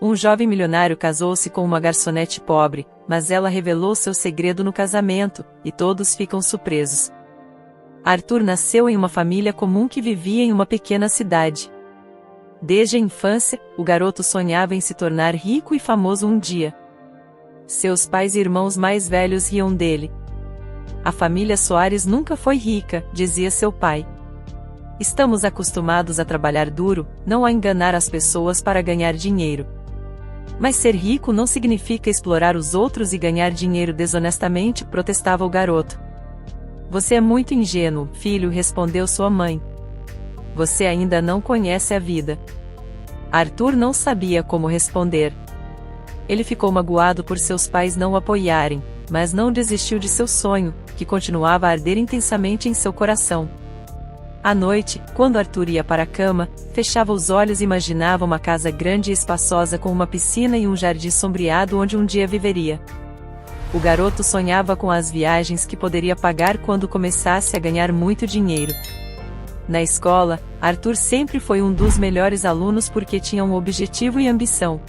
Um jovem milionário casou-se com uma garçonete pobre, mas ela revelou seu segredo no casamento, e todos ficam surpresos. Arthur nasceu em uma família comum que vivia em uma pequena cidade. Desde a infância, o garoto sonhava em se tornar rico e famoso um dia. Seus pais e irmãos mais velhos riam dele. A família Soares nunca foi rica, dizia seu pai. Estamos acostumados a trabalhar duro, não a enganar as pessoas para ganhar dinheiro. Mas ser rico não significa explorar os outros e ganhar dinheiro desonestamente, protestava o garoto. Você é muito ingênuo, filho, respondeu sua mãe. Você ainda não conhece a vida. Arthur não sabia como responder. Ele ficou magoado por seus pais não o apoiarem, mas não desistiu de seu sonho, que continuava a arder intensamente em seu coração. À noite, quando Arthur ia para a cama, fechava os olhos e imaginava uma casa grande e espaçosa com uma piscina e um jardim sombreado onde um dia viveria. O garoto sonhava com as viagens que poderia pagar quando começasse a ganhar muito dinheiro. Na escola, Arthur sempre foi um dos melhores alunos porque tinha um objetivo e ambição.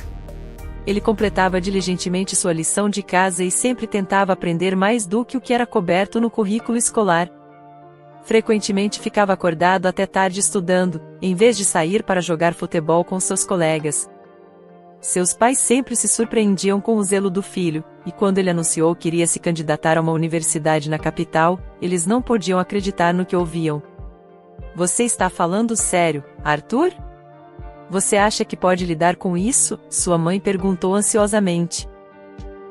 Ele completava diligentemente sua lição de casa e sempre tentava aprender mais do que o que era coberto no currículo escolar. Frequentemente ficava acordado até tarde estudando, em vez de sair para jogar futebol com seus colegas. Seus pais sempre se surpreendiam com o zelo do filho, e quando ele anunciou que iria se candidatar a uma universidade na capital, eles não podiam acreditar no que ouviam. Você está falando sério, Arthur? Você acha que pode lidar com isso? Sua mãe perguntou ansiosamente.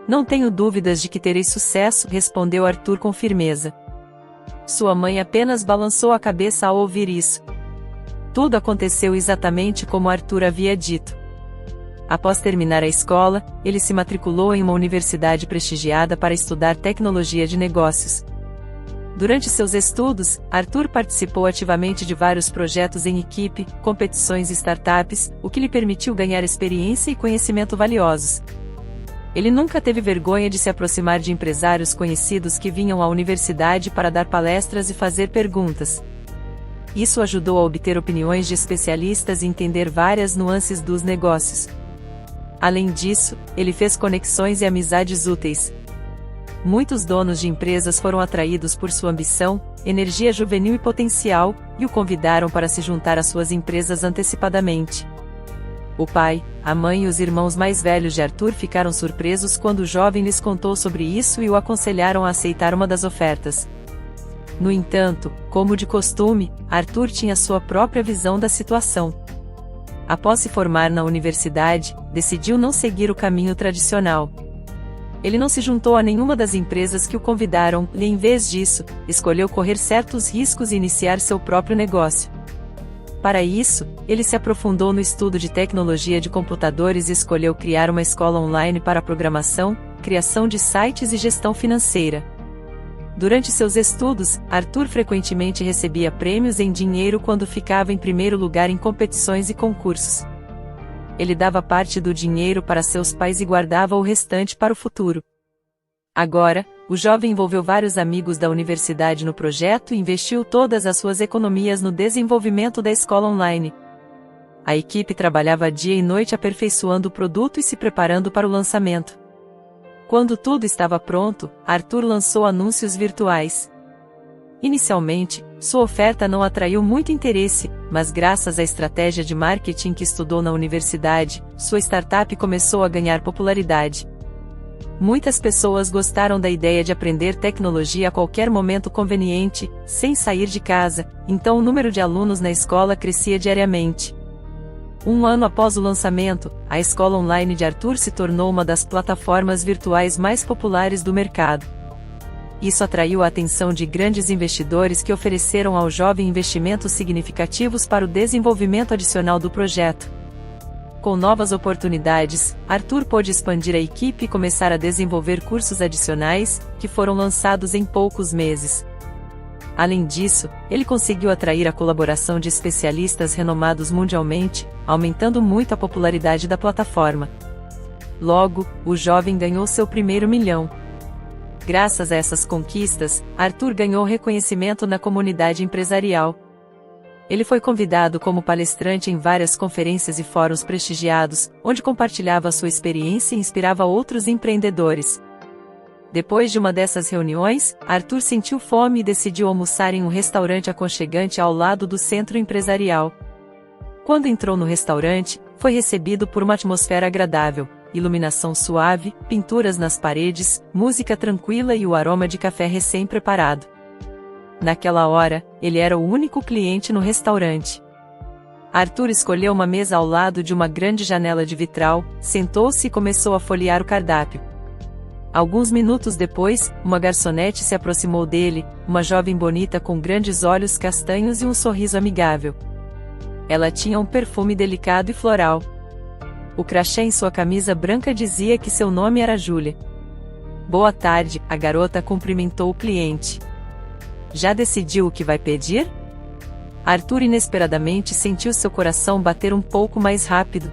Não tenho dúvidas de que terei sucesso, respondeu Arthur com firmeza. Sua mãe apenas balançou a cabeça ao ouvir isso. Tudo aconteceu exatamente como Arthur havia dito. Após terminar a escola, ele se matriculou em uma universidade prestigiada para estudar tecnologia de negócios. Durante seus estudos, Arthur participou ativamente de vários projetos em equipe, competições e startups, o que lhe permitiu ganhar experiência e conhecimento valiosos. Ele nunca teve vergonha de se aproximar de empresários conhecidos que vinham à universidade para dar palestras e fazer perguntas. Isso ajudou a obter opiniões de especialistas e entender várias nuances dos negócios. Além disso, ele fez conexões e amizades úteis. Muitos donos de empresas foram atraídos por sua ambição, energia juvenil e potencial, e o convidaram para se juntar às suas empresas antecipadamente. O pai, a mãe e os irmãos mais velhos de Arthur ficaram surpresos quando o jovem lhes contou sobre isso e o aconselharam a aceitar uma das ofertas. No entanto, como de costume, Arthur tinha sua própria visão da situação. Após se formar na universidade, decidiu não seguir o caminho tradicional. Ele não se juntou a nenhuma das empresas que o convidaram, e em vez disso, escolheu correr certos riscos e iniciar seu próprio negócio. Para isso, ele se aprofundou no estudo de tecnologia de computadores e escolheu criar uma escola online para programação, criação de sites e gestão financeira. Durante seus estudos, Arthur frequentemente recebia prêmios em dinheiro quando ficava em primeiro lugar em competições e concursos. Ele dava parte do dinheiro para seus pais e guardava o restante para o futuro. Agora, o jovem envolveu vários amigos da universidade no projeto e investiu todas as suas economias no desenvolvimento da escola online. A equipe trabalhava dia e noite aperfeiçoando o produto e se preparando para o lançamento. Quando tudo estava pronto, Arthur lançou anúncios virtuais. Inicialmente, sua oferta não atraiu muito interesse, mas graças à estratégia de marketing que estudou na universidade, sua startup começou a ganhar popularidade. Muitas pessoas gostaram da ideia de aprender tecnologia a qualquer momento conveniente, sem sair de casa, então o número de alunos na escola crescia diariamente. Um ano após o lançamento, a escola online de Arthur se tornou uma das plataformas virtuais mais populares do mercado. Isso atraiu a atenção de grandes investidores que ofereceram ao jovem investimentos significativos para o desenvolvimento adicional do projeto. Com novas oportunidades, Arthur pôde expandir a equipe e começar a desenvolver cursos adicionais, que foram lançados em poucos meses. Além disso, ele conseguiu atrair a colaboração de especialistas renomados mundialmente, aumentando muito a popularidade da plataforma. Logo, o jovem ganhou seu primeiro milhão. Graças a essas conquistas, Arthur ganhou reconhecimento na comunidade empresarial. Ele foi convidado como palestrante em várias conferências e fóruns prestigiados, onde compartilhava sua experiência e inspirava outros empreendedores. Depois de uma dessas reuniões, Arthur sentiu fome e decidiu almoçar em um restaurante aconchegante ao lado do centro empresarial. Quando entrou no restaurante, foi recebido por uma atmosfera agradável, iluminação suave, pinturas nas paredes, música tranquila e o aroma de café recém-preparado. Naquela hora, ele era o único cliente no restaurante. Arthur escolheu uma mesa ao lado de uma grande janela de vitral, sentou-se e começou a folhear o cardápio. Alguns minutos depois, uma garçonete se aproximou dele, uma jovem bonita com grandes olhos castanhos e um sorriso amigável. Ela tinha um perfume delicado e floral. O crachá em sua camisa branca dizia que seu nome era Júlia. Boa tarde, a garota cumprimentou o cliente. Já decidiu o que vai pedir? Arthur inesperadamente sentiu seu coração bater um pouco mais rápido.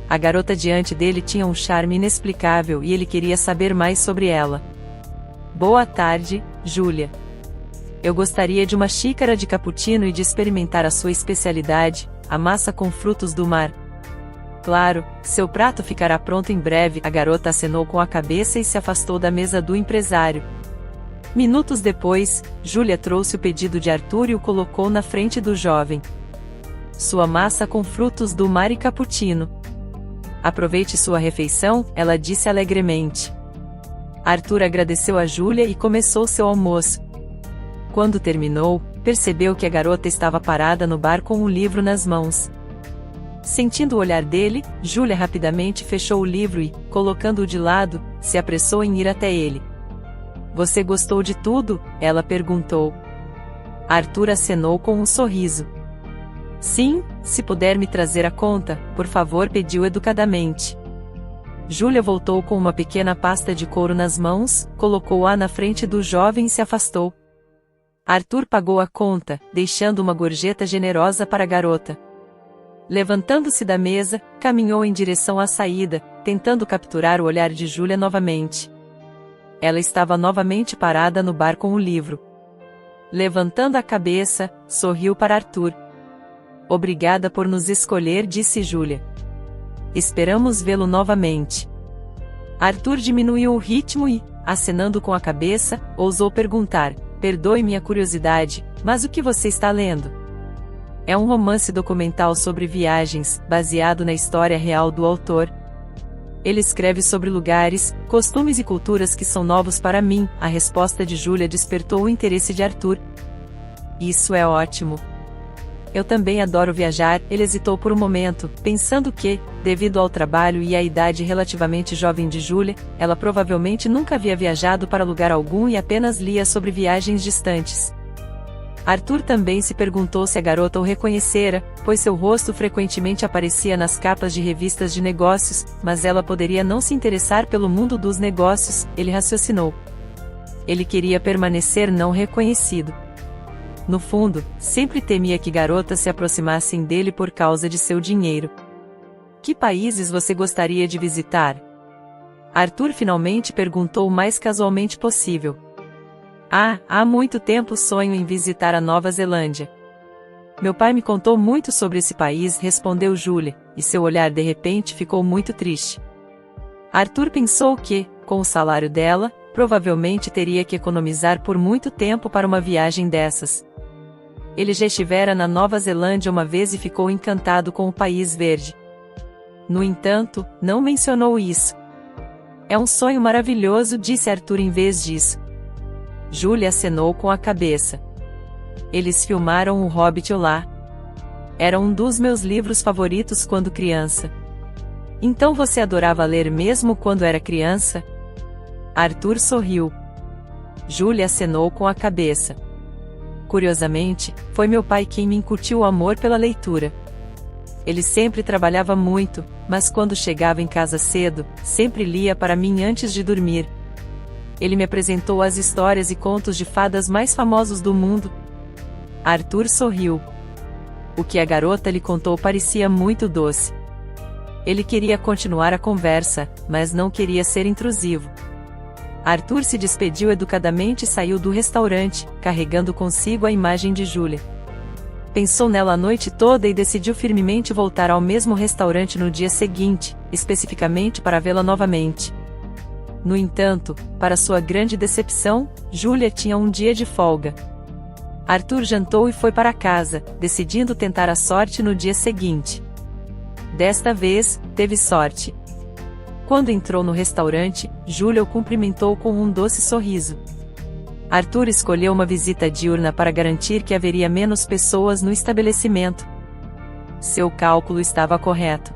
A garota diante dele tinha um charme inexplicável e ele queria saber mais sobre ela. Boa tarde, Júlia. Eu gostaria de uma xícara de cappuccino e de experimentar a sua especialidade, a massa com frutos do mar. Claro, seu prato ficará pronto em breve. A garota acenou com a cabeça e se afastou da mesa do empresário. Minutos depois, Júlia trouxe o pedido de Arthur e o colocou na frente do jovem. Sua massa com frutos do mar e cappuccino. Aproveite sua refeição, ela disse alegremente. Arthur agradeceu a Júlia e começou seu almoço. Quando terminou, percebeu que a garota estava parada no bar com um livro nas mãos. Sentindo o olhar dele, Júlia rapidamente fechou o livro e, colocando-o de lado, se apressou em ir até ele. Você gostou de tudo? Ela perguntou. Arthur acenou com um sorriso. Sim, se puder me trazer a conta, por favor, pediu educadamente. Júlia voltou com uma pequena pasta de couro nas mãos, colocou-a na frente do jovem e se afastou. Arthur pagou a conta, deixando uma gorjeta generosa para a garota. Levantando-se da mesa, caminhou em direção à saída, tentando capturar o olhar de Júlia novamente. Ela estava novamente parada no bar com o livro. Levantando a cabeça, sorriu para Arthur. Obrigada por nos escolher, disse Júlia. Esperamos vê-lo novamente. Arthur diminuiu o ritmo e, acenando com a cabeça, ousou perguntar, perdoe minha curiosidade, mas o que você está lendo? É um romance documental sobre viagens, baseado na história real do autor. Ele escreve sobre lugares, costumes e culturas que são novos para mim. A resposta de Júlia despertou o interesse de Arthur. Isso é ótimo. Eu também adoro viajar. Ele hesitou por um momento, pensando que, devido ao trabalho e à idade relativamente jovem de Júlia, ela provavelmente nunca havia viajado para lugar algum e apenas lia sobre viagens distantes. Arthur também se perguntou se a garota o reconhecera, pois seu rosto frequentemente aparecia nas capas de revistas de negócios, mas ela poderia não se interessar pelo mundo dos negócios, ele raciocinou. Ele queria permanecer não reconhecido. No fundo, sempre temia que garotas se aproximassem dele por causa de seu dinheiro. Que países você gostaria de visitar? Arthur finalmente perguntou o mais casualmente possível. Há muito tempo sonho em visitar a Nova Zelândia. Meu pai me contou muito sobre esse país, respondeu Júlia, e seu olhar de repente ficou muito triste. Arthur pensou que, com o salário dela, provavelmente teria que economizar por muito tempo para uma viagem dessas. Ele já estivera na Nova Zelândia uma vez e ficou encantado com o país verde. No entanto, não mencionou isso. É um sonho maravilhoso, disse Arthur em vez disso. Júlia acenou com a cabeça. Eles filmaram O Hobbit lá. Era um dos meus livros favoritos quando criança. Então você adorava ler mesmo quando era criança? Arthur sorriu. Júlia acenou com a cabeça. Curiosamente, foi meu pai quem me incutiu o amor pela leitura. Ele sempre trabalhava muito, mas quando chegava em casa cedo, sempre lia para mim antes de dormir. Ele me apresentou as histórias e contos de fadas mais famosos do mundo. Arthur sorriu. O que a garota lhe contou parecia muito doce. Ele queria continuar a conversa, mas não queria ser intrusivo. Arthur se despediu educadamente e saiu do restaurante, carregando consigo a imagem de Júlia. Pensou nela a noite toda e decidiu firmemente voltar ao mesmo restaurante no dia seguinte, especificamente para vê-la novamente. No entanto, para sua grande decepção, Julia tinha um dia de folga. Arthur jantou e foi para casa, decidindo tentar a sorte no dia seguinte. Desta vez, teve sorte. Quando entrou no restaurante, Julia o cumprimentou com um doce sorriso. Arthur escolheu uma visita diurna para garantir que haveria menos pessoas no estabelecimento. Seu cálculo estava correto.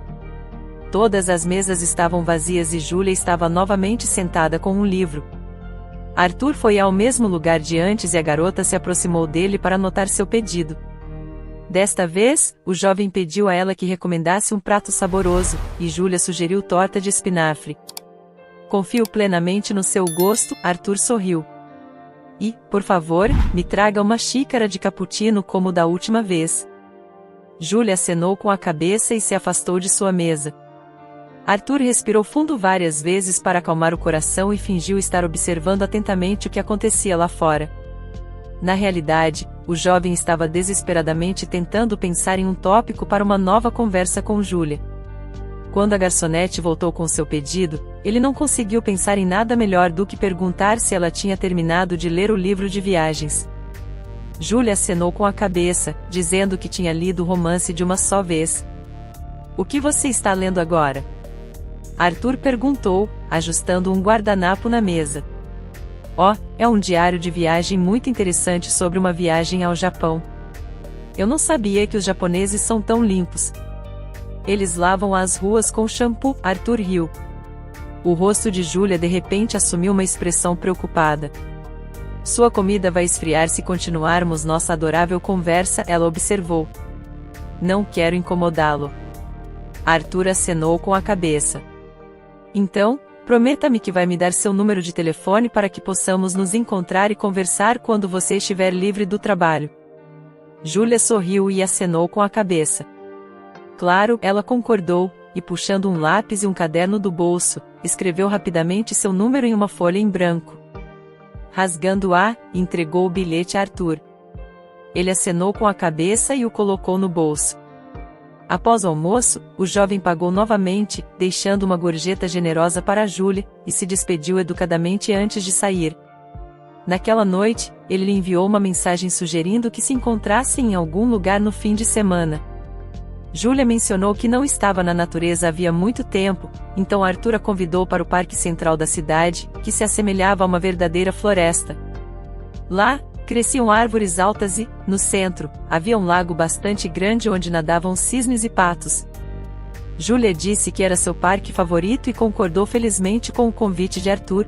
Todas as mesas estavam vazias e Julia estava novamente sentada com um livro. Arthur foi ao mesmo lugar de antes e a garota se aproximou dele para anotar seu pedido. Desta vez, o jovem pediu a ela que recomendasse um prato saboroso, e Julia sugeriu torta de espinafre. Confio plenamente no seu gosto, Arthur sorriu. E, por favor, me traga uma xícara de cappuccino como da última vez. Julia acenou com a cabeça e se afastou de sua mesa. Arthur respirou fundo várias vezes para acalmar o coração e fingiu estar observando atentamente o que acontecia lá fora. Na realidade, o jovem estava desesperadamente tentando pensar em um tópico para uma nova conversa com Julia. Quando a garçonete voltou com seu pedido, ele não conseguiu pensar em nada melhor do que perguntar se ela tinha terminado de ler o livro de viagens. Julia acenou com a cabeça, dizendo que tinha lido o romance de uma só vez. O que você está lendo agora? Arthur perguntou, ajustando um guardanapo na mesa. Oh, é um diário de viagem muito interessante sobre uma viagem ao Japão. Eu não sabia que os japoneses são tão limpos. Eles lavam as ruas com shampoo, Arthur riu. O rosto de Julia de repente assumiu uma expressão preocupada. Sua comida vai esfriar se continuarmos nossa adorável conversa, ela observou. Não quero incomodá-lo. Arthur acenou com a cabeça. Então, prometa-me que vai me dar seu número de telefone para que possamos nos encontrar e conversar quando você estiver livre do trabalho. Julia sorriu e acenou com a cabeça. Claro, ela concordou, e puxando um lápis e um caderno do bolso, escreveu rapidamente seu número em uma folha em branco. Rasgando-a, entregou o bilhete a Arthur. Ele acenou com a cabeça e o colocou no bolso. Após o almoço, o jovem pagou novamente, deixando uma gorjeta generosa para Julia, e se despediu educadamente antes de sair. Naquela noite, ele lhe enviou uma mensagem sugerindo que se encontrassem em algum lugar no fim de semana. Julia mencionou que não estava na natureza havia muito tempo, então Arthur a convidou para o parque central da cidade, que se assemelhava a uma verdadeira floresta. Lá, cresciam árvores altas e, no centro, havia um lago bastante grande onde nadavam cisnes e patos. Julia disse que era seu parque favorito e concordou felizmente com o convite de Arthur.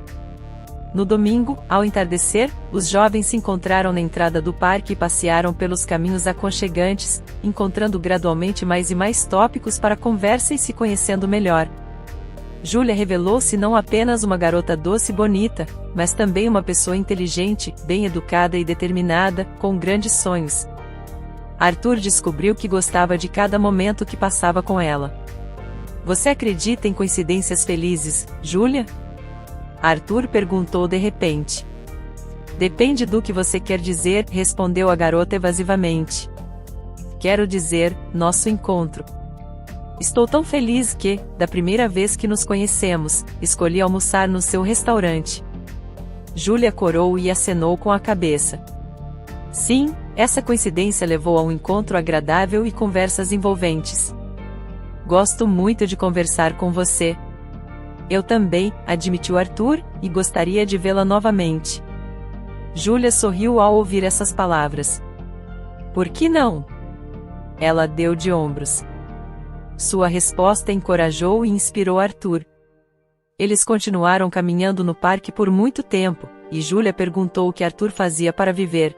No domingo, ao entardecer, os jovens se encontraram na entrada do parque e passearam pelos caminhos aconchegantes, encontrando gradualmente mais e mais tópicos para a conversa e se conhecendo melhor. Julia revelou-se não apenas uma garota doce e bonita, mas também uma pessoa inteligente, bem educada e determinada, com grandes sonhos. Arthur descobriu que gostava de cada momento que passava com ela. Você acredita em coincidências felizes, Julia? Arthur perguntou de repente. Depende do que você quer dizer, respondeu a garota evasivamente. Quero dizer, nosso encontro. Estou tão feliz que, da primeira vez que nos conhecemos, escolhi almoçar no seu restaurante. Julia corou e acenou com a cabeça. Sim, essa coincidência levou a um encontro agradável e conversas envolventes. Gosto muito de conversar com você. Eu também, admitiu Arthur, e gostaria de vê-la novamente. Julia sorriu ao ouvir essas palavras. Por que não? Ela deu de ombros. Sua resposta encorajou e inspirou Arthur. Eles continuaram caminhando no parque por muito tempo, e Julia perguntou o que Arthur fazia para viver.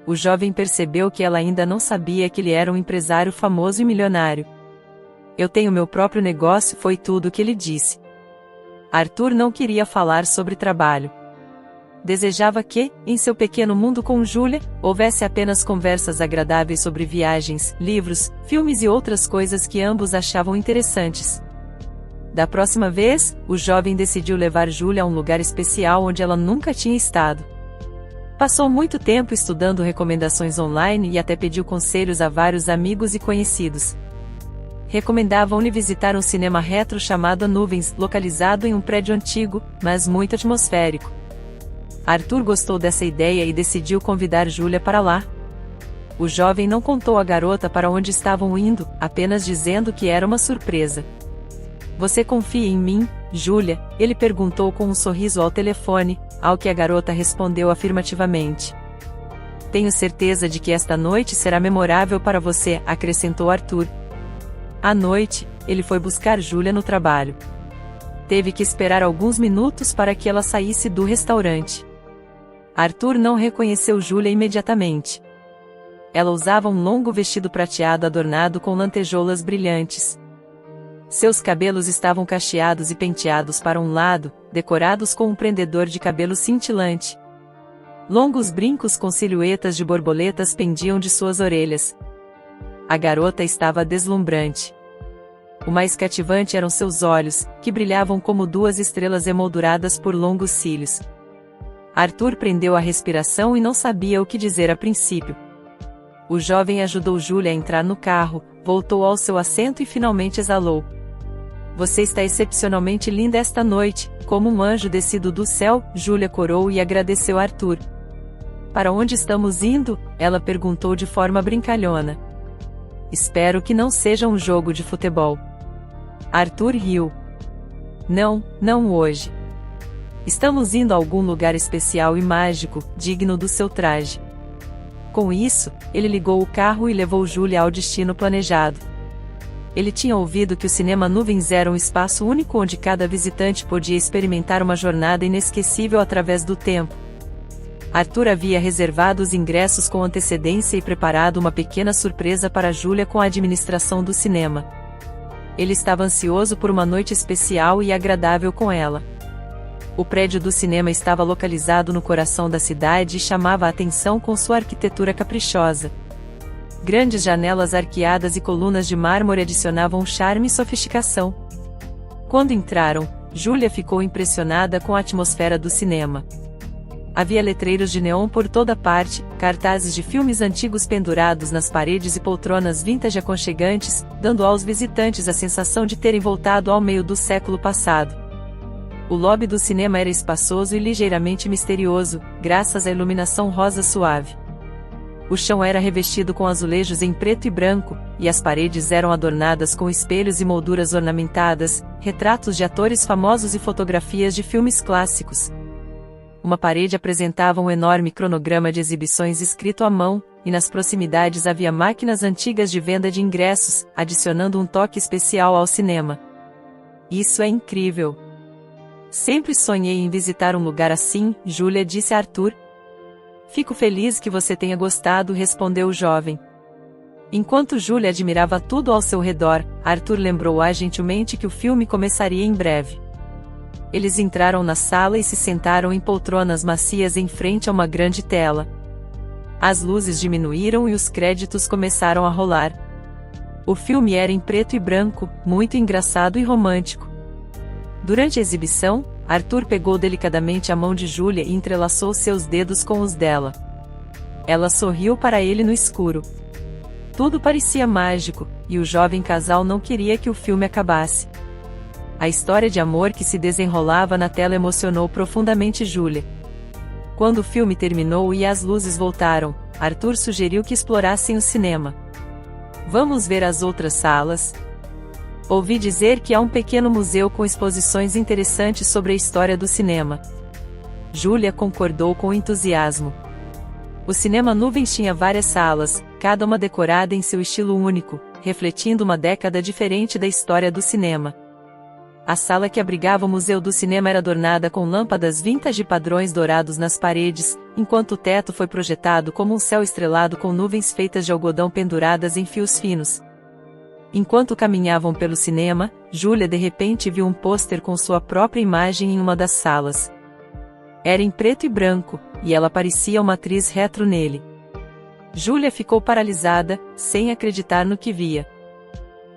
O jovem percebeu que ela ainda não sabia que ele era um empresário famoso e milionário. Eu tenho meu próprio negócio, foi tudo o que ele disse. Arthur não queria falar sobre trabalho. Desejava que, em seu pequeno mundo com Julia, houvesse apenas conversas agradáveis sobre viagens, livros, filmes e outras coisas que ambos achavam interessantes. Da próxima vez, o jovem decidiu levar Julia a um lugar especial onde ela nunca tinha estado. Passou muito tempo estudando recomendações online e até pediu conselhos a vários amigos e conhecidos. Recomendavam-lhe visitar um cinema retro chamado Nuvens, localizado em um prédio antigo, mas muito atmosférico. Arthur gostou dessa ideia e decidiu convidar Júlia para lá. O jovem não contou à garota para onde estavam indo, apenas dizendo que era uma surpresa. "Você confia em mim, Júlia?" ele perguntou com um sorriso ao telefone, ao que a garota respondeu afirmativamente. "Tenho certeza de que esta noite será memorável para você", acrescentou Arthur. À noite, ele foi buscar Júlia no trabalho. Teve que esperar alguns minutos para que ela saísse do restaurante. Arthur não reconheceu Júlia imediatamente. Ela usava um longo vestido prateado adornado com lantejoulas brilhantes. Seus cabelos estavam cacheados e penteados para um lado, decorados com um prendedor de cabelo cintilante. Longos brincos com silhuetas de borboletas pendiam de suas orelhas. A garota estava deslumbrante. O mais cativante eram seus olhos, que brilhavam como duas estrelas emolduradas por longos cílios. Arthur prendeu a respiração e não sabia o que dizer a princípio. O jovem ajudou Júlia a entrar no carro, voltou ao seu assento e finalmente exalou. "Você está excepcionalmente linda esta noite, como um anjo descido do céu", Júlia corou e agradeceu a Arthur. "Para onde estamos indo?", ela perguntou de forma brincalhona. "Espero que não seja um jogo de futebol." Arthur riu. Não hoje. Estamos indo a algum lugar especial e mágico, digno do seu traje." Com isso, ele ligou o carro e levou Júlia ao destino planejado. Ele tinha ouvido que o cinema Nuvens era um espaço único onde cada visitante podia experimentar uma jornada inesquecível através do tempo. Arthur havia reservado os ingressos com antecedência e preparado uma pequena surpresa para Júlia com a administração do cinema. Ele estava ansioso por uma noite especial e agradável com ela. O prédio do cinema estava localizado no coração da cidade e chamava a atenção com sua arquitetura caprichosa. Grandes janelas arqueadas e colunas de mármore adicionavam charme e sofisticação. Quando entraram, Júlia ficou impressionada com a atmosfera do cinema. Havia letreiros de neon por toda parte, cartazes de filmes antigos pendurados nas paredes e poltronas vintage aconchegantes, dando aos visitantes a sensação de terem voltado ao meio do século passado. O lobby do cinema era espaçoso e ligeiramente misterioso, graças à iluminação rosa suave. O chão era revestido com azulejos em preto e branco, e as paredes eram adornadas com espelhos e molduras ornamentadas, retratos de atores famosos e fotografias de filmes clássicos. Uma parede apresentava um enorme cronograma de exibições escrito à mão, e nas proximidades havia máquinas antigas de venda de ingressos, adicionando um toque especial ao cinema. "Isso é incrível. Sempre sonhei em visitar um lugar assim", Júlia disse a Arthur. "Fico feliz que você tenha gostado", respondeu o jovem. Enquanto Júlia admirava tudo ao seu redor, Arthur lembrou-a gentilmente que o filme começaria em breve. Eles entraram na sala e se sentaram em poltronas macias em frente a uma grande tela. As luzes diminuíram e os créditos começaram a rolar. O filme era em preto e branco, muito engraçado e romântico. Durante a exibição, Arthur pegou delicadamente a mão de Júlia e entrelaçou seus dedos com os dela. Ela sorriu para ele no escuro. Tudo parecia mágico, e o jovem casal não queria que o filme acabasse. A história de amor que se desenrolava na tela emocionou profundamente Júlia. Quando o filme terminou e as luzes voltaram, Arthur sugeriu que explorassem o cinema. "Vamos ver as outras salas? Ouvi dizer que há um pequeno museu com exposições interessantes sobre a história do cinema." Júlia concordou com entusiasmo. O cinema Nuvens tinha várias salas, cada uma decorada em seu estilo único, refletindo uma década diferente da história do cinema. A sala que abrigava o Museu do Cinema era adornada com lâmpadas vintage e padrões dourados nas paredes, enquanto o teto foi projetado como um céu estrelado com nuvens feitas de algodão penduradas em fios finos. Enquanto caminhavam pelo cinema, Júlia de repente viu um pôster com sua própria imagem em uma das salas. Era em preto e branco, e ela parecia uma atriz retro nele. Júlia ficou paralisada, sem acreditar no que via.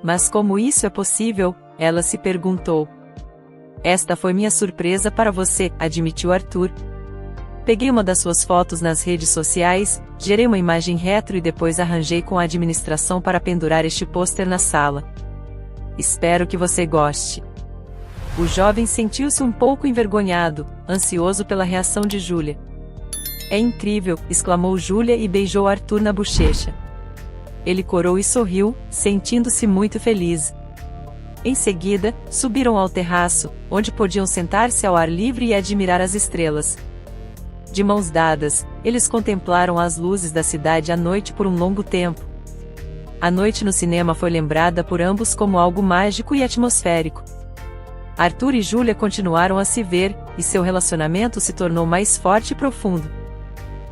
"Mas como isso é possível?", ela se perguntou. "Esta foi minha surpresa para você", admitiu Arthur. Peguei uma das suas fotos nas redes sociais, gerei uma imagem retro e depois arranjei com a administração para pendurar este pôster na sala. Espero que você goste. O jovem sentiu-se um pouco envergonhado, ansioso pela reação de Júlia. É incrível, exclamou Júlia e beijou Arthur na bochecha. Ele corou e sorriu, sentindo-se muito feliz. Em seguida, subiram ao terraço, onde podiam sentar-se ao ar livre e admirar as estrelas. De mãos dadas, eles contemplaram as luzes da cidade à noite por um longo tempo. A noite no cinema foi lembrada por ambos como algo mágico e atmosférico. Arthur e Júlia continuaram a se ver, e seu relacionamento se tornou mais forte e profundo.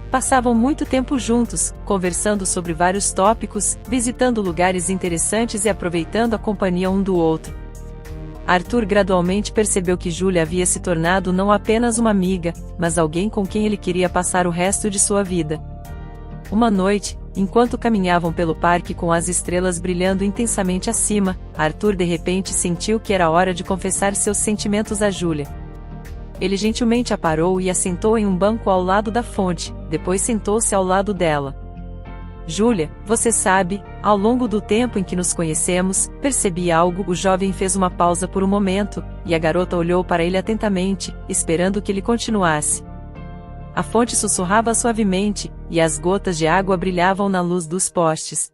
Passavam muito tempo juntos, conversando sobre vários tópicos, visitando lugares interessantes e aproveitando a companhia um do outro. Arthur gradualmente percebeu que Júlia havia se tornado não apenas uma amiga, mas alguém com quem ele queria passar o resto de sua vida. Uma noite, enquanto caminhavam pelo parque com as estrelas brilhando intensamente acima, Arthur de repente sentiu que era hora de confessar seus sentimentos a Júlia. Ele gentilmente a parou e a sentou em um banco ao lado da fonte, depois sentou-se ao lado dela. Júlia, você sabe, ao longo do tempo em que nos conhecemos, percebi algo. O jovem fez uma pausa por um momento, e a garota olhou para ele atentamente, esperando que ele continuasse. A fonte sussurrava suavemente, e as gotas de água brilhavam na luz dos postes.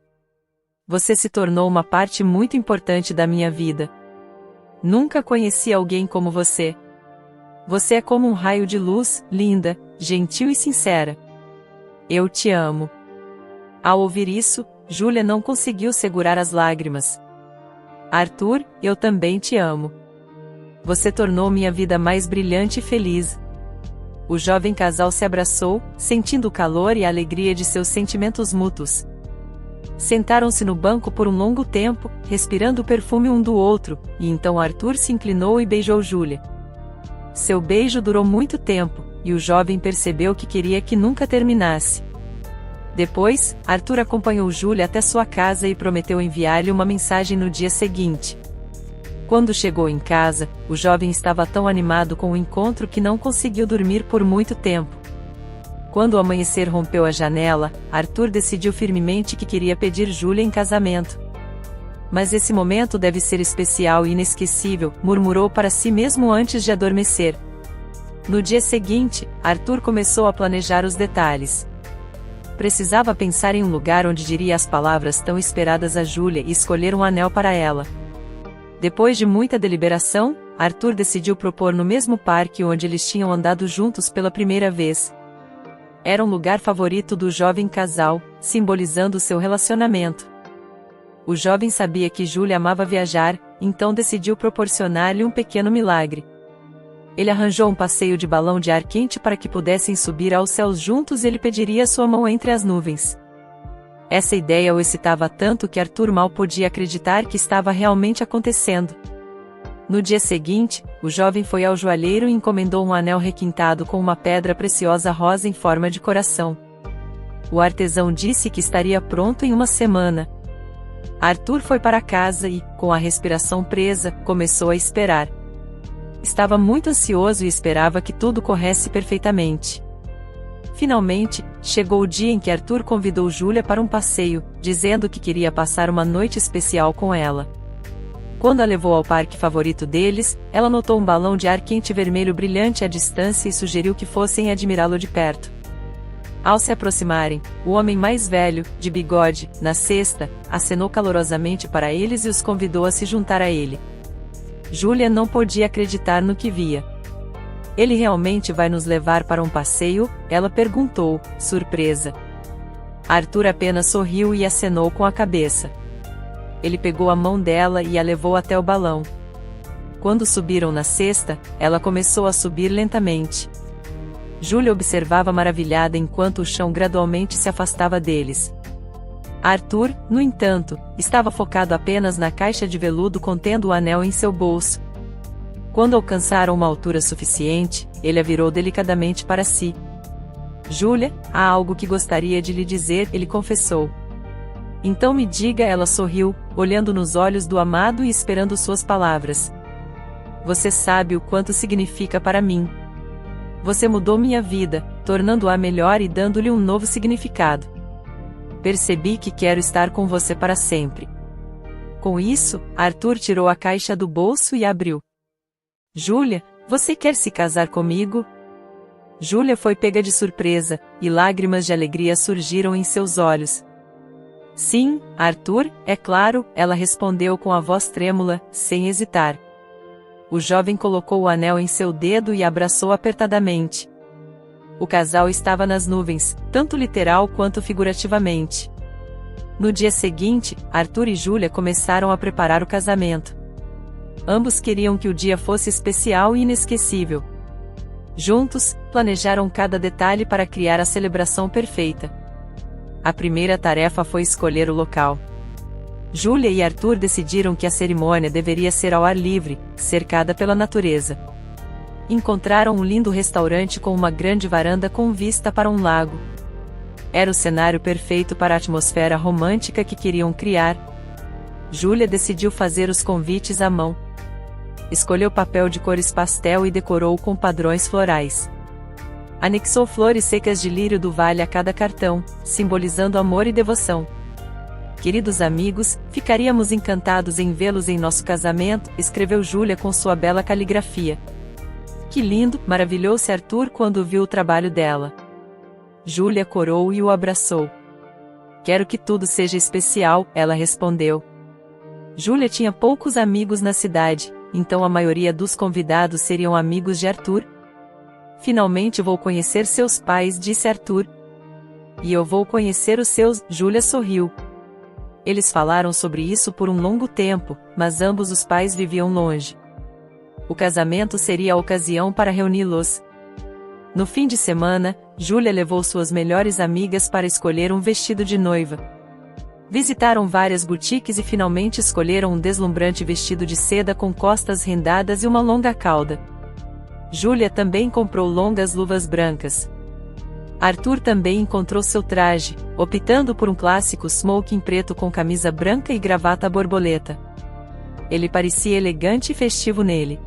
Você se tornou uma parte muito importante da minha vida. Nunca conheci alguém como você. Você é como um raio de luz, linda, gentil e sincera. Eu te amo. Ao ouvir isso, Júlia não conseguiu segurar as lágrimas. Arthur, eu também te amo. Você tornou minha vida mais brilhante e feliz. O jovem casal se abraçou, sentindo o calor e a alegria de seus sentimentos mútuos. Sentaram-se no banco por um longo tempo, respirando o perfume um do outro, e então Arthur se inclinou e beijou Júlia. Seu beijo durou muito tempo, e o jovem percebeu que queria que nunca terminasse. Depois, Arthur acompanhou Júlia até sua casa e prometeu enviar-lhe uma mensagem no dia seguinte. Quando chegou em casa, o jovem estava tão animado com o encontro que não conseguiu dormir por muito tempo. Quando o amanhecer rompeu a janela, Arthur decidiu firmemente que queria pedir Júlia em casamento. Mas esse momento deve ser especial e inesquecível, murmurou para si mesmo antes de adormecer. No dia seguinte, Arthur começou a planejar os detalhes. Precisava pensar em um lugar onde diria as palavras tão esperadas a Júlia e escolher um anel para ela. Depois de muita deliberação, Arthur decidiu propor no mesmo parque onde eles tinham andado juntos pela primeira vez. Era um lugar favorito do jovem casal, simbolizando seu relacionamento. O jovem sabia que Júlia amava viajar, então decidiu proporcionar-lhe um pequeno milagre. Ele arranjou um passeio de balão de ar quente para que pudessem subir aos céus juntos e ele pediria sua mão entre as nuvens. Essa ideia o excitava tanto que Arthur mal podia acreditar que estava realmente acontecendo. No dia seguinte, o jovem foi ao joalheiro e encomendou um anel requintado com uma pedra preciosa rosa em forma de coração. O artesão disse que estaria pronto em uma semana. Arthur foi para casa e, com a respiração presa, começou a esperar. Estava muito ansioso e esperava que tudo corresse perfeitamente. Finalmente, chegou o dia em que Arthur convidou Júlia para um passeio, dizendo que queria passar uma noite especial com ela. Quando a levou ao parque favorito deles, ela notou um balão de ar quente vermelho brilhante à distância e sugeriu que fossem admirá-lo de perto. Ao se aproximarem, o homem mais velho, de bigode, na cesta, acenou calorosamente para eles e os convidou a se juntar a ele. Júlia não podia acreditar no que via. Ele realmente vai nos levar para um passeio? Ela perguntou, surpresa. Arthur apenas sorriu e acenou com a cabeça. Ele pegou a mão dela e a levou até o balão. Quando subiram na cesta, ela começou a subir lentamente. Júlia observava maravilhada enquanto o chão gradualmente se afastava deles. Arthur, no entanto, estava focado apenas na caixa de veludo contendo o anel em seu bolso. Quando alcançaram uma altura suficiente, ele a virou delicadamente para si. Júlia, há algo que gostaria de lhe dizer, ele confessou. Então me diga, ela sorriu, olhando nos olhos do amado e esperando suas palavras. Você sabe o quanto significa para mim. Você mudou minha vida, tornando-a melhor e dando-lhe um novo significado. Percebi que quero estar com você para sempre. Com isso, Arthur tirou a caixa do bolso e abriu. Júlia, você quer se casar comigo? Júlia foi pega de surpresa, e lágrimas de alegria surgiram em seus olhos. Sim, Arthur, é claro, ela respondeu com a voz trêmula, sem hesitar. O jovem colocou o anel em seu dedo e abraçou apertadamente. O casal estava nas nuvens, tanto literal quanto figurativamente. No dia seguinte, Arthur e Júlia começaram a preparar o casamento. Ambos queriam que o dia fosse especial e inesquecível. Juntos, planejaram cada detalhe para criar a celebração perfeita. A primeira tarefa foi escolher o local. Júlia e Arthur decidiram que a cerimônia deveria ser ao ar livre, cercada pela natureza. Encontraram um lindo restaurante com uma grande varanda com vista para um lago. Era o cenário perfeito para a atmosfera romântica que queriam criar. Júlia decidiu fazer os convites à mão. Escolheu papel de cores pastel e decorou com padrões florais. Anexou flores secas de lírio do vale a cada cartão, simbolizando amor e devoção. Queridos amigos, ficaríamos encantados em vê-los em nosso casamento, escreveu Júlia com sua bela caligrafia. Que lindo, maravilhou-se Arthur quando viu o trabalho dela. Júlia corou e o abraçou. Quero que tudo seja especial, ela respondeu. Júlia tinha poucos amigos na cidade, então a maioria dos convidados seriam amigos de Arthur. Finalmente vou conhecer seus pais, disse Arthur. E eu vou conhecer os seus, Júlia sorriu. Eles falaram sobre isso por um longo tempo, mas ambos os pais viviam longe. O casamento seria a ocasião para reuni-los. No fim de semana, Júlia levou suas melhores amigas para escolher um vestido de noiva. Visitaram várias boutiques e finalmente escolheram um deslumbrante vestido de seda com costas rendadas e uma longa cauda. Júlia também comprou longas luvas brancas. Arthur também encontrou seu traje, optando por um clássico smoking preto com camisa branca e gravata borboleta. Ele parecia elegante e festivo nele.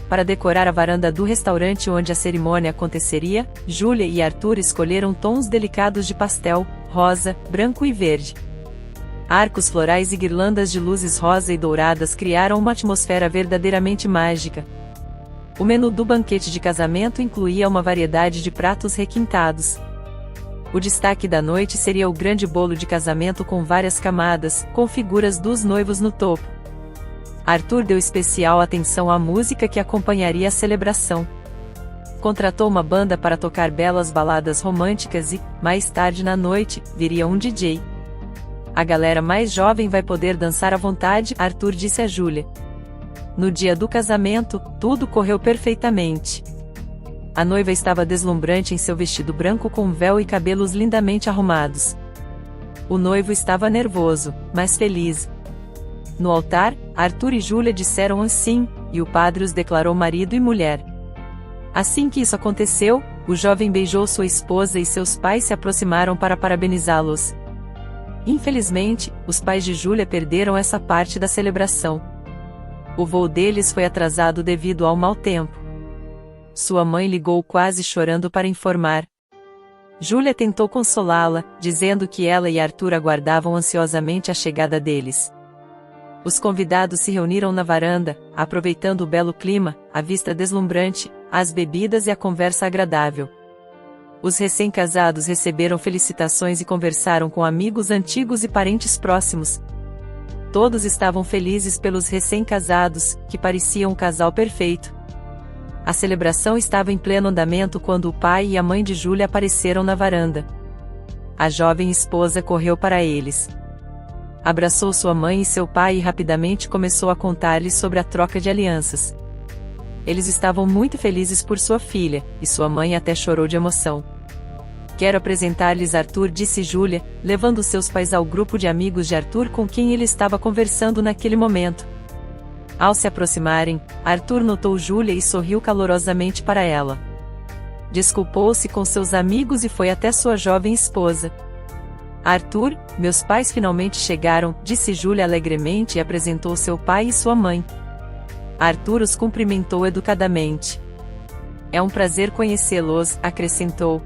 Para decorar a varanda do restaurante onde a cerimônia aconteceria, Júlia e Arthur escolheram tons delicados de pastel, rosa, branco e verde. Arcos florais e guirlandas de luzes rosa e douradas criaram uma atmosfera verdadeiramente mágica. O menu do banquete de casamento incluía uma variedade de pratos requintados. O destaque da noite seria o grande bolo de casamento com várias camadas, com figuras dos noivos no topo. Arthur deu especial atenção à música que acompanharia a celebração. Contratou uma banda para tocar belas baladas românticas e, mais tarde na noite, viria um DJ. A galera mais jovem vai poder dançar à vontade, Arthur disse a Júlia. No dia do casamento, tudo correu perfeitamente. A noiva estava deslumbrante em seu vestido branco com véu e cabelos lindamente arrumados. O noivo estava nervoso, mas feliz. No altar, Arthur e Júlia disseram sim, e o padre os declarou marido e mulher. Assim que isso aconteceu, o jovem beijou sua esposa e seus pais se aproximaram para parabenizá-los. Infelizmente, os pais de Júlia perderam essa parte da celebração. O voo deles foi atrasado devido ao mau tempo. Sua mãe ligou quase chorando para informar. Júlia tentou consolá-la, dizendo que ela e Arthur aguardavam ansiosamente a chegada deles. Os convidados se reuniram na varanda, aproveitando o belo clima, a vista deslumbrante, as bebidas e a conversa agradável. Os recém-casados receberam felicitações e conversaram com amigos antigos e parentes próximos. Todos estavam felizes pelos recém-casados, que pareciam um casal perfeito. A celebração estava em pleno andamento quando o pai e a mãe de Júlia apareceram na varanda. A jovem esposa correu para eles. Abraçou sua mãe e seu pai e rapidamente começou a contar-lhes sobre a troca de alianças. Eles estavam muito felizes por sua filha, e sua mãe até chorou de emoção. Quero apresentar-lhes Arthur, disse Júlia, levando seus pais ao grupo de amigos de Arthur com quem ele estava conversando naquele momento. Ao se aproximarem, Arthur notou Júlia e sorriu calorosamente para ela. Desculpou-se com seus amigos e foi até sua jovem esposa. Arthur, meus pais finalmente chegaram, disse Júlia alegremente e apresentou seu pai e sua mãe. Arthur os cumprimentou educadamente. É um prazer conhecê-los, acrescentou.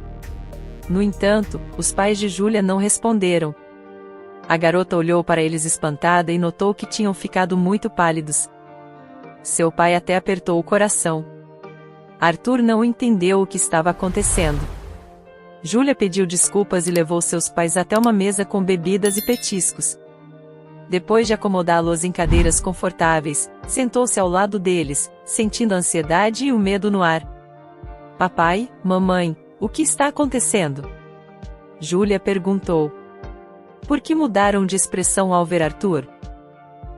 No entanto, os pais de Júlia não responderam. A garota olhou para eles espantada e notou que tinham ficado muito pálidos. Seu pai até apertou o coração. Arthur não entendeu o que estava acontecendo. Júlia pediu desculpas e levou seus pais até uma mesa com bebidas e petiscos. Depois de acomodá-los em cadeiras confortáveis, sentou-se ao lado deles, sentindo a ansiedade e o medo no ar. Papai, mamãe, o que está acontecendo? Júlia perguntou. Por que mudaram de expressão ao ver Arthur?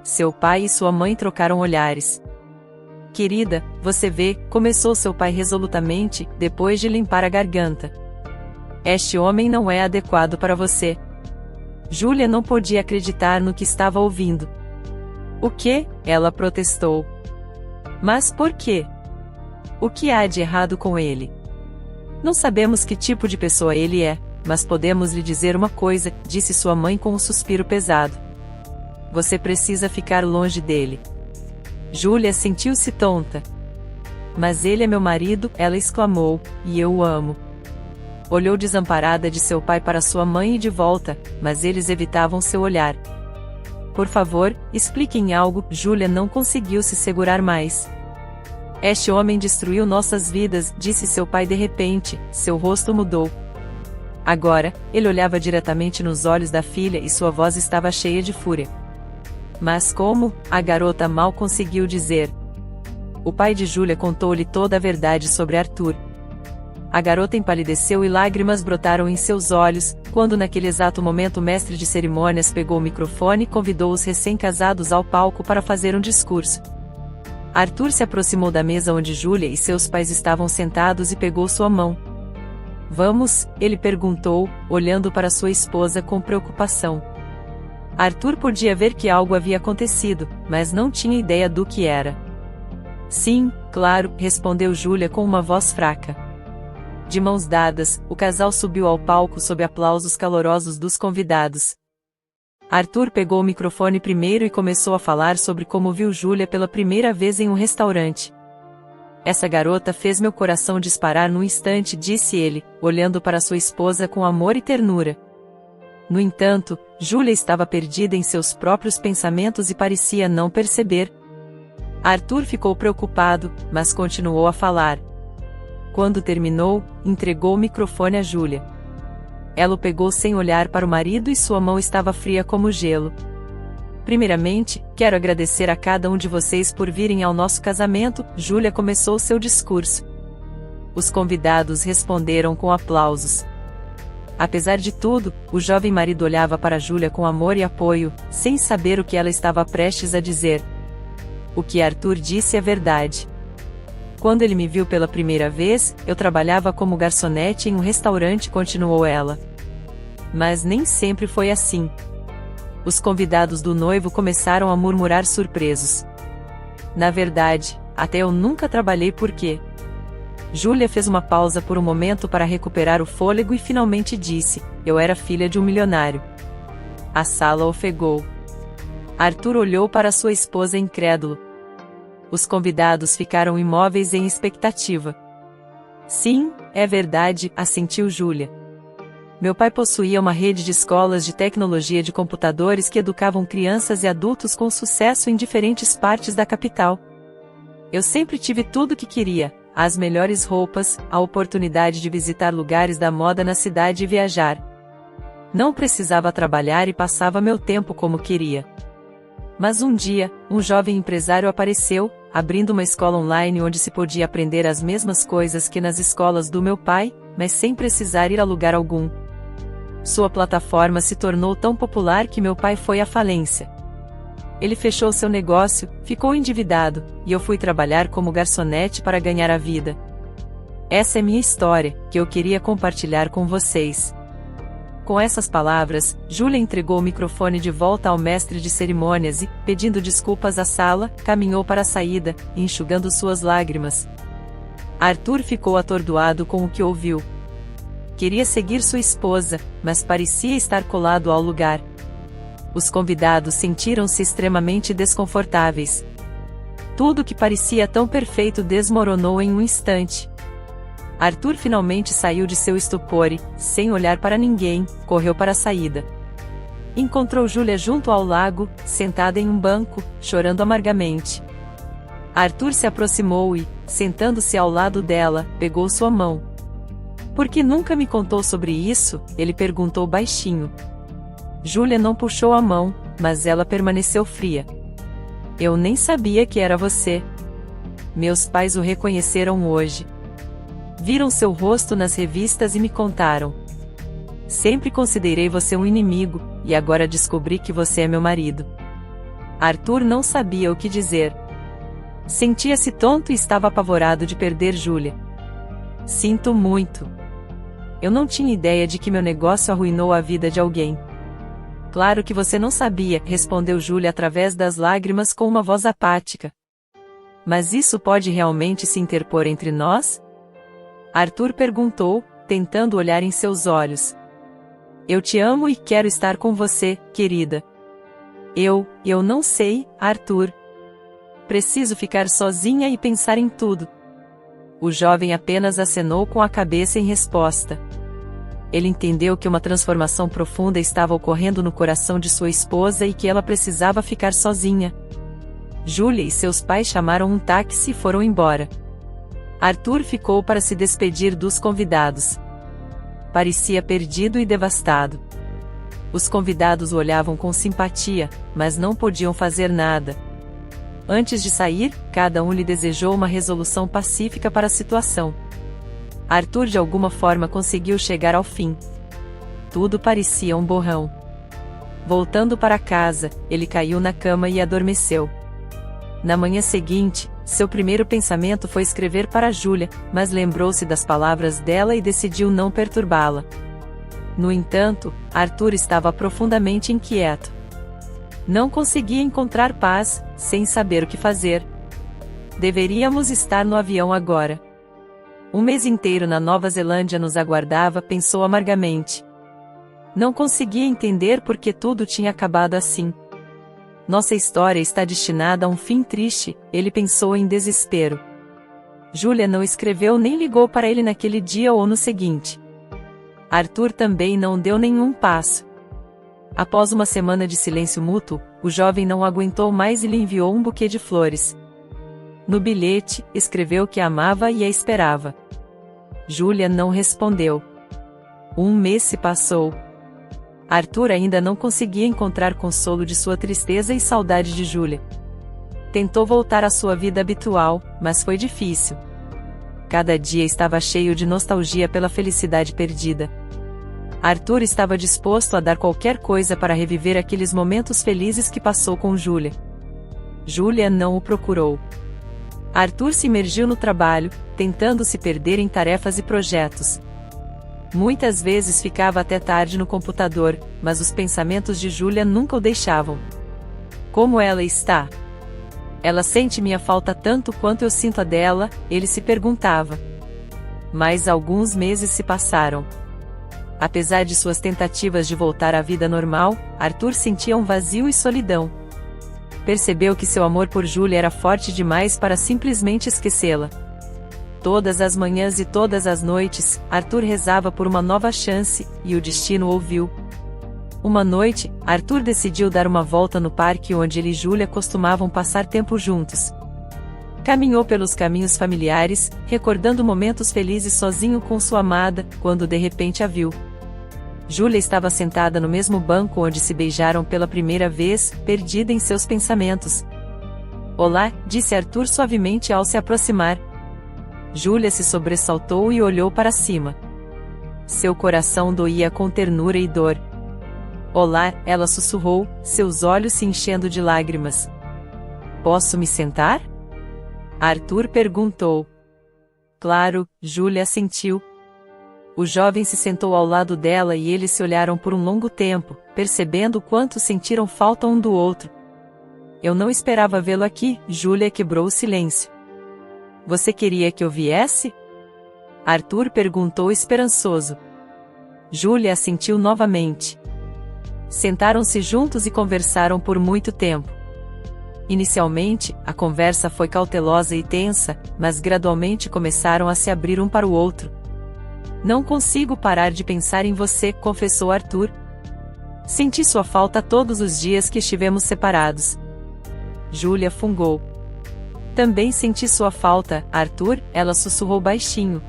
Seu pai e sua mãe trocaram olhares. Querida, você vê, começou seu pai resolutamente, depois de limpar a garganta. Este homem não é adequado para você. Júlia não podia acreditar no que estava ouvindo. O quê? Ela protestou. Mas por quê? O que há de errado com ele? Não sabemos que tipo de pessoa ele é, mas podemos lhe dizer uma coisa, disse sua mãe com um suspiro pesado. Você precisa ficar longe dele. Júlia sentiu-se tonta. Mas ele é meu marido, ela exclamou, e eu o amo. Olhou desamparada de seu pai para sua mãe e de volta, mas eles evitavam seu olhar. Por favor, expliquem algo, Júlia não conseguiu se segurar mais. Este homem destruiu nossas vidas, disse seu pai de repente, seu rosto mudou. Agora, ele olhava diretamente nos olhos da filha e sua voz estava cheia de fúria. Mas como? A garota mal conseguiu dizer. O pai de Júlia contou-lhe toda a verdade sobre Arthur. A garota empalideceu e lágrimas brotaram em seus olhos, quando naquele exato momento o mestre de cerimônias pegou o microfone e convidou os recém-casados ao palco para fazer um discurso. Arthur se aproximou da mesa onde Júlia e seus pais estavam sentados e pegou sua mão. Vamos? Ele perguntou, olhando para sua esposa com preocupação. Arthur podia ver que algo havia acontecido, mas não tinha ideia do que era. Sim, claro, respondeu Júlia com uma voz fraca. De mãos dadas, o casal subiu ao palco sob aplausos calorosos dos convidados. Arthur pegou o microfone primeiro e começou a falar sobre como viu Júlia pela primeira vez em um restaurante. Essa garota fez meu coração disparar num instante, disse ele, olhando para sua esposa com amor e ternura. No entanto, Júlia estava perdida em seus próprios pensamentos e parecia não perceber. Arthur ficou preocupado, mas continuou a falar. Quando terminou, entregou o microfone a Júlia. Ela o pegou sem olhar para o marido e sua mão estava fria como gelo. Primeiramente, quero agradecer a cada um de vocês por virem ao nosso casamento, Júlia começou seu discurso. Os convidados responderam com aplausos. Apesar de tudo, o jovem marido olhava para Júlia com amor e apoio, sem saber o que ela estava prestes a dizer. O que Arthur disse é verdade. Quando ele me viu pela primeira vez, eu trabalhava como garçonete em um restaurante, continuou ela. Mas nem sempre foi assim. Os convidados do noivo começaram a murmurar surpresos. Na verdade, até eu nunca trabalhei porque... Júlia fez uma pausa por um momento para recuperar o fôlego e finalmente disse, eu era filha de um milionário. A sala ofegou. Arthur olhou para sua esposa incrédulo. Os convidados ficaram imóveis em expectativa. Sim, é verdade, assentiu Júlia. Meu pai possuía uma rede de escolas de tecnologia de computadores que educavam crianças e adultos com sucesso em diferentes partes da capital. Eu sempre tive tudo o que queria, as melhores roupas, a oportunidade de visitar lugares da moda na cidade e viajar. Não precisava trabalhar e passava meu tempo como queria. Mas um dia, um jovem empresário apareceu, abrindo uma escola online onde se podia aprender as mesmas coisas que nas escolas do meu pai, mas sem precisar ir a lugar algum. Sua plataforma se tornou tão popular que meu pai foi à falência. Ele fechou seu negócio, ficou endividado, e eu fui trabalhar como garçonete para ganhar a vida. Essa é minha história, que eu queria compartilhar com vocês. Com essas palavras, Júlia entregou o microfone de volta ao mestre de cerimônias e, pedindo desculpas à sala, caminhou para a saída, enxugando suas lágrimas. Arthur ficou atordoado com o que ouviu. Queria seguir sua esposa, mas parecia estar colado ao lugar. Os convidados sentiram-se extremamente desconfortáveis. Tudo que parecia tão perfeito desmoronou em um instante. Arthur finalmente saiu de seu estupor e, sem olhar para ninguém, correu para a saída. Encontrou Júlia junto ao lago, sentada em um banco, chorando amargamente. Arthur se aproximou e, sentando-se ao lado dela, pegou sua mão. "Por que nunca me contou sobre isso?" ele perguntou baixinho. Júlia não puxou a mão, mas ela permaneceu fria. "Eu nem sabia que era você. Meus pais o reconheceram hoje. Viram seu rosto nas revistas e me contaram. Sempre considerei você um inimigo, e agora descobri que você é meu marido." Arthur não sabia o que dizer. Sentia-se tonto e estava apavorado de perder Júlia. "Sinto muito. Eu não tinha ideia de que meu negócio arruinou a vida de alguém." "Claro que você não sabia", respondeu Júlia através das lágrimas com uma voz apática. "Mas isso pode realmente se interpor entre nós?" Arthur perguntou, tentando olhar em seus olhos. "Eu te amo e quero estar com você, querida." Eu não sei, Arthur. Preciso ficar sozinha e pensar em tudo." O jovem apenas acenou com a cabeça em resposta. Ele entendeu que uma transformação profunda estava ocorrendo no coração de sua esposa e que ela precisava ficar sozinha. Júlia e seus pais chamaram um táxi e foram embora. Arthur ficou para se despedir dos convidados. Parecia perdido e devastado. Os convidados o olhavam com simpatia, mas não podiam fazer nada. Antes de sair, cada um lhe desejou uma resolução pacífica para a situação. Arthur de alguma forma conseguiu chegar ao fim. Tudo parecia um borrão. Voltando para casa, ele caiu na cama e adormeceu. Na manhã seguinte, seu primeiro pensamento foi escrever para Júlia, mas lembrou-se das palavras dela e decidiu não perturbá-la. No entanto, Arthur estava profundamente inquieto. Não conseguia encontrar paz, sem saber o que fazer. Deveríamos estar no avião agora. Um mês inteiro na Nova Zelândia nos aguardava, pensou amargamente. Não conseguia entender por que tudo tinha acabado assim. Nossa história está destinada a um fim triste, ele pensou em desespero. Júlia não escreveu nem ligou para ele naquele dia ou no seguinte. Arthur também não deu nenhum passo. Após uma semana de silêncio mútuo, o jovem não aguentou mais e lhe enviou um buquê de flores. No bilhete, escreveu que a amava e a esperava. Júlia não respondeu. Um mês se passou. Arthur ainda não conseguia encontrar consolo de sua tristeza e saudade de Júlia. Tentou voltar à sua vida habitual, mas foi difícil. Cada dia estava cheio de nostalgia pela felicidade perdida. Arthur estava disposto a dar qualquer coisa para reviver aqueles momentos felizes que passou com Júlia. Júlia não o procurou. Arthur se imergiu no trabalho, tentando se perder em tarefas e projetos. Muitas vezes ficava até tarde no computador, mas os pensamentos de Júlia nunca o deixavam. Como ela está? Ela sente minha falta tanto quanto eu sinto a dela, ele se perguntava. Mas alguns meses se passaram. Apesar de suas tentativas de voltar à vida normal, Arthur sentia um vazio e solidão. Percebeu que seu amor por Júlia era forte demais para simplesmente esquecê-la. Todas as manhãs e todas as noites, Arthur rezava por uma nova chance, e o destino ouviu. Uma noite, Arthur decidiu dar uma volta no parque onde ele e Júlia costumavam passar tempo juntos. Caminhou pelos caminhos familiares, recordando momentos felizes sozinho com sua amada, quando de repente a viu. Júlia estava sentada no mesmo banco onde se beijaram pela primeira vez, perdida em seus pensamentos. "Olá", disse Arthur suavemente ao se aproximar. Júlia se sobressaltou e olhou para cima. Seu coração doía com ternura e dor. "Olá", ela sussurrou, seus olhos se enchendo de lágrimas. "Posso me sentar?" Arthur perguntou. "Claro", Júlia assentiu. O jovem se sentou ao lado dela e eles se olharam por um longo tempo, percebendo o quanto sentiram falta um do outro. "Eu não esperava vê-lo aqui", Júlia quebrou o silêncio. "Você queria que eu viesse?" Arthur perguntou esperançoso. Júlia assentiu novamente. Sentaram-se juntos e conversaram por muito tempo. Inicialmente, a conversa foi cautelosa e tensa, mas gradualmente começaram a se abrir um para o outro. Não consigo parar de pensar em você, confessou Arthur. Senti sua falta todos os dias que estivemos separados. Júlia fungou. Também senti sua falta, Arthur, ela sussurrou baixinho.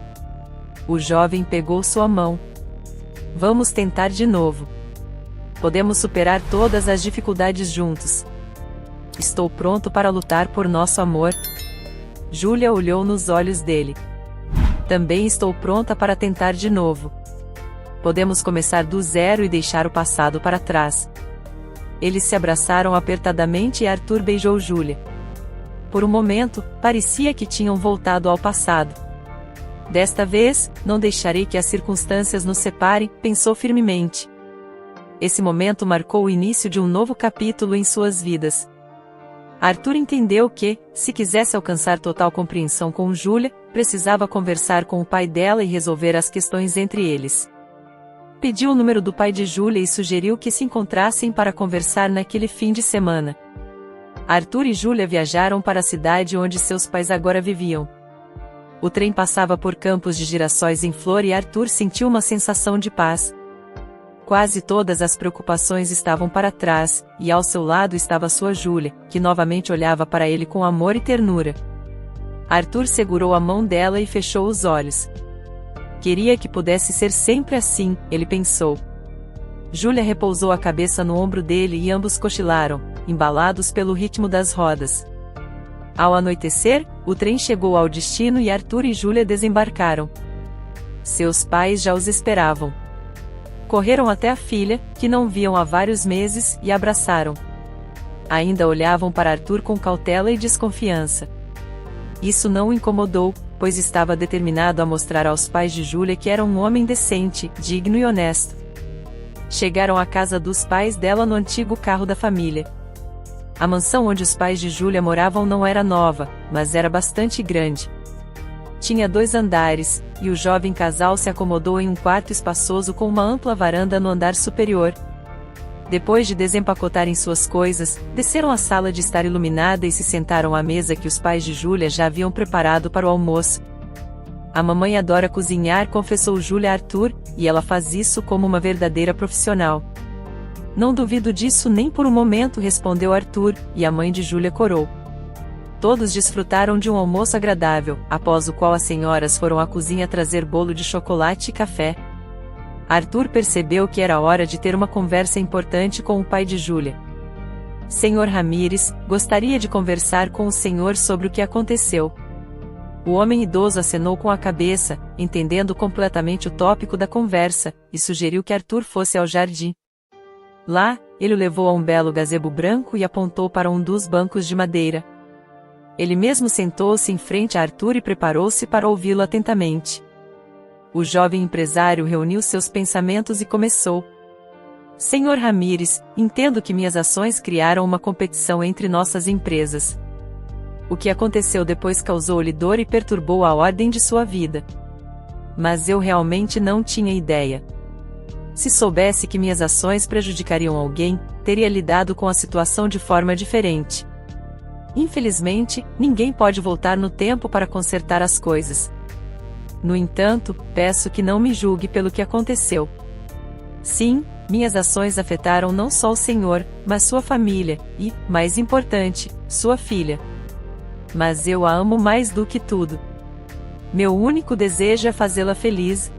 O jovem pegou sua mão. Vamos tentar de novo. Podemos superar todas as dificuldades juntos. Estou pronto para lutar por nosso amor. Júlia olhou nos olhos dele. Também estou pronta para tentar de novo. Podemos começar do zero e deixar o passado para trás. Eles se abraçaram apertadamente e Arthur beijou Júlia. Por um momento, parecia que tinham voltado ao passado. Desta vez, não deixarei que as circunstâncias nos separem, pensou firmemente. Esse momento marcou o início de um novo capítulo em suas vidas. Arthur entendeu que, se quisesse alcançar total compreensão com Júlia, precisava conversar com o pai dela e resolver as questões entre eles. Pediu o número do pai de Júlia e sugeriu que se encontrassem para conversar naquele fim de semana. Arthur e Júlia viajaram para a cidade onde seus pais agora viviam. O trem passava por campos de girassóis em flor e Arthur sentiu uma sensação de paz. Quase todas as preocupações estavam para trás, e ao seu lado estava sua Júlia, que novamente olhava para ele com amor e ternura. Arthur segurou a mão dela e fechou os olhos. Queria que pudesse ser sempre assim, ele pensou. Júlia repousou a cabeça no ombro dele e ambos cochilaram, embalados pelo ritmo das rodas. Ao anoitecer, o trem chegou ao destino e Arthur e Júlia desembarcaram. Seus pais já os esperavam. Correram até a filha, que não viam há vários meses, e abraçaram. Ainda olhavam para Arthur com cautela e desconfiança. Isso não o incomodou, pois estava determinado a mostrar aos pais de Júlia que era um homem decente, digno e honesto. Chegaram à casa dos pais dela no antigo carro da família. A mansão onde os pais de Júlia moravam não era nova, mas era bastante grande. Tinha 2 andares, e o jovem casal se acomodou em um quarto espaçoso com uma ampla varanda no andar superior. Depois de desempacotarem suas coisas, desceram à sala de estar iluminada e se sentaram à mesa que os pais de Júlia já haviam preparado para o almoço. A mamãe adora cozinhar, confessou Júlia a Arthur, e ela faz isso como uma verdadeira profissional. Não duvido disso nem por um momento, respondeu Arthur, e a mãe de Júlia corou. Todos desfrutaram de um almoço agradável, após o qual as senhoras foram à cozinha trazer bolo de chocolate e café. Arthur percebeu que era hora de ter uma conversa importante com o pai de Júlia. Senhor Ramírez, gostaria de conversar com o senhor sobre o que aconteceu. O homem idoso acenou com a cabeça, entendendo completamente o tópico da conversa, e sugeriu que Arthur fosse ao jardim. Lá, ele o levou a um belo gazebo branco e apontou para um dos bancos de madeira. Ele mesmo sentou-se em frente a Arthur e preparou-se para ouvi-lo atentamente. O jovem empresário reuniu seus pensamentos e começou. Senhor Ramírez, entendo que minhas ações criaram uma competição entre nossas empresas. O que aconteceu depois causou-lhe dor e perturbou a ordem de sua vida. Mas eu realmente não tinha ideia. Se soubesse que minhas ações prejudicariam alguém, teria lidado com a situação de forma diferente. Infelizmente, ninguém pode voltar no tempo para consertar as coisas. No entanto, peço que não me julgue pelo que aconteceu. Sim, minhas ações afetaram não só o senhor, mas sua família, e, mais importante, sua filha. Mas eu a amo mais do que tudo. Meu único desejo é fazê-la feliz.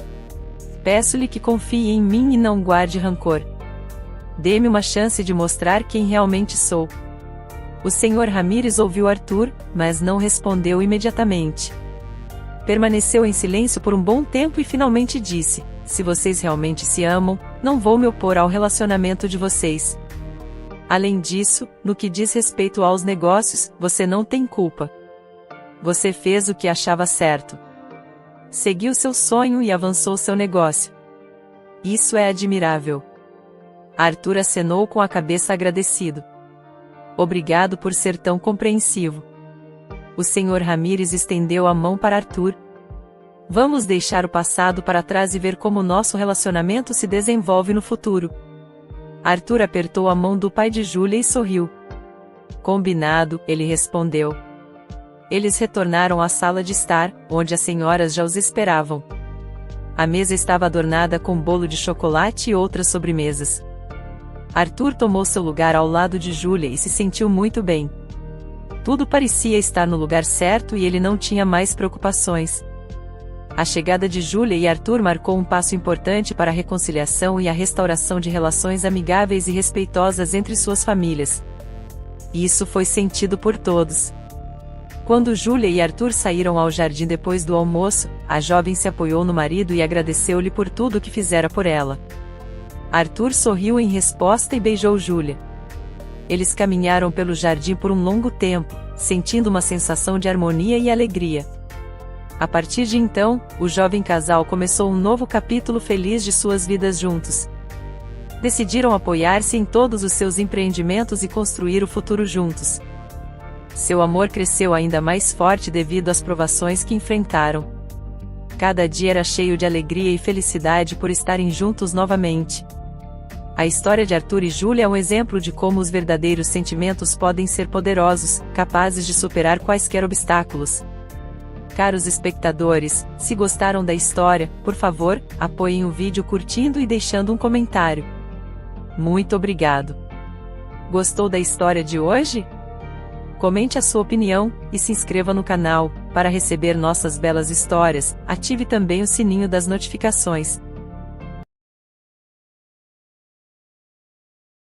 Peço-lhe que confie em mim e não guarde rancor. Dê-me uma chance de mostrar quem realmente sou. O senhor Ramírez ouviu Arthur, mas não respondeu imediatamente. Permaneceu em silêncio por um bom tempo e finalmente disse: se vocês realmente se amam, não vou me opor ao relacionamento de vocês. Além disso, no que diz respeito aos negócios, você não tem culpa. Você fez o que achava certo. Seguiu seu sonho e avançou seu negócio. Isso é admirável. Arthur acenou com a cabeça agradecido. Obrigado por ser tão compreensivo. O senhor Ramírez estendeu a mão para Arthur. Vamos deixar o passado para trás e ver como nosso relacionamento se desenvolve no futuro. Arthur apertou a mão do pai de Júlia e sorriu. Combinado, ele respondeu. Eles retornaram à sala de estar, onde as senhoras já os esperavam. A mesa estava adornada com bolo de chocolate e outras sobremesas. Arthur tomou seu lugar ao lado de Julia e se sentiu muito bem. Tudo parecia estar no lugar certo e ele não tinha mais preocupações. A chegada de Julia e Arthur marcou um passo importante para a reconciliação e a restauração de relações amigáveis e respeitosas entre suas famílias. E isso foi sentido por todos. Quando Julia e Arthur saíram ao jardim depois do almoço, a jovem se apoiou no marido e agradeceu-lhe por tudo o que fizera por ela. Arthur sorriu em resposta e beijou Julia. Eles caminharam pelo jardim por um longo tempo, sentindo uma sensação de harmonia e alegria. A partir de então, o jovem casal começou um novo capítulo feliz de suas vidas juntos. Decidiram apoiar-se em todos os seus empreendimentos e construir o futuro juntos. Seu amor cresceu ainda mais forte devido às provações que enfrentaram. Cada dia era cheio de alegria e felicidade por estarem juntos novamente. A história de Arthur e Julia é um exemplo de como os verdadeiros sentimentos podem ser poderosos, capazes de superar quaisquer obstáculos. Caros espectadores, se gostaram da história, por favor, apoiem o vídeo curtindo e deixando um comentário. Muito obrigado! Gostou da história de hoje? Comente a sua opinião, e se inscreva no canal, para receber nossas belas histórias. Ative também o sininho das notificações.